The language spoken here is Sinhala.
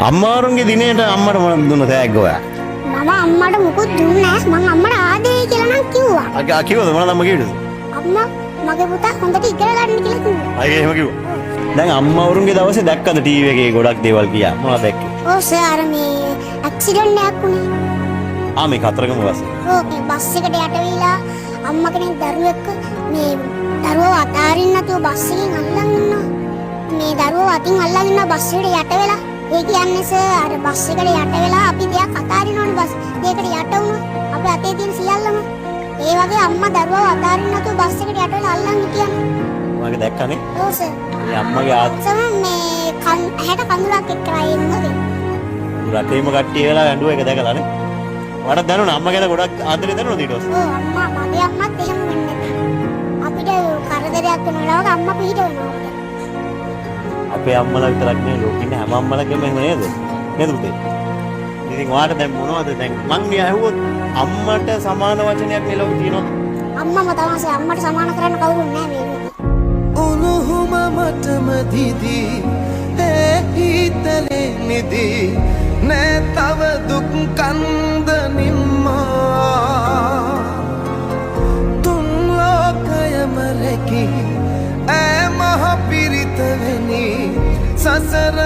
අම්මාරුන්ගේ දිනේට අම්මට මොනවද දුන්න තෑග්ග ඔයා? මම අම්මට මුකුත් දුන්නේ නැහැ. මං අම්මට ආදරේ කියලා නම් කිව්වා. කිව්වද මොනවද අම්මා කිව්වද? අම්මා මගේ පුතා හොඳට ඉගෙන ගන්න කියලා කිව්වා. අයියේ එහෙම කිව්වා. දැන් අම්මාවරුන්ගේ දවසේ දැක්කද ටීවී එකේ ගොඩක් දේවල් කියා. මොනවද දැක්කේ? ඔව් සර් මේ ඇක්සිඩන්ට් එකක් වුණේ. මේ කතරගම බස් එක. ඔව් මේ බස් එකට යට වෙලා අම්මා කෙනෙක් දරුවෙක් මේ දරුවව අතාරින්න නැතුව බස් එකෙන් අල්ලන් ඉන්නවා. මේ දරුවව අතින් අල්ලන් ඉන්න බස් එකට යට වෙලා ඒ කියන්නේ සර් අර බස් එකට යට වෙලා අපි දෙයක් අතාරිනවනේ බස් දෙයකට යට වුණා. අපේ අතේ තියෙන සියල්ලම ඒ වගේ අම්මා දරුවව අතාරින්න නැතුව බස් එකට යට වෙලා අල්ලන් හිටියානේ. මම දැක්කනේ. ඔව් සර්. මේ අම්මගේ සම මේ ඇහැට කඳුලක් එක්කලා ඉන්නද? රටේම කට්ටිය වෙලා ඇඬුවා ඒක දැකලානේ. මට දැනුණා අම්මා ගැන ගොඩක් ආදරේ දැනුණා ඊට පස්සේ. ඔව් අම්මා මගේ අම්මත් එහෙම වෙන්නේ නැහැ. අපිට කරදරයක් වෙන වෙලාවක අම්මා පිට වෙනවා. අපේ අම්මලා විතරක් නෙවෙයි ලෝකෙ ඉන්න හැම අම්මලාගේම එහෙම නේද? නේද පුතේ? ඉතින් ඔයාට දැන් මොනවද දැන් මං මේ ඇහුවොත් අම්මට සමාන වචනයක් මේ ලෝකේ තියෙනවද? අම්මම තමයි අම්මට සමාන කරන්න කවුරුත් නැහැ මේ ලෝකේ. උණුහුම මටම දිදී ඒ හිතලේ නිදී නෑ තව දුක් කන්ද නිම්මා තුන් ලෝකයම රැකී ඈ මහ පිරිත වෙනි සසර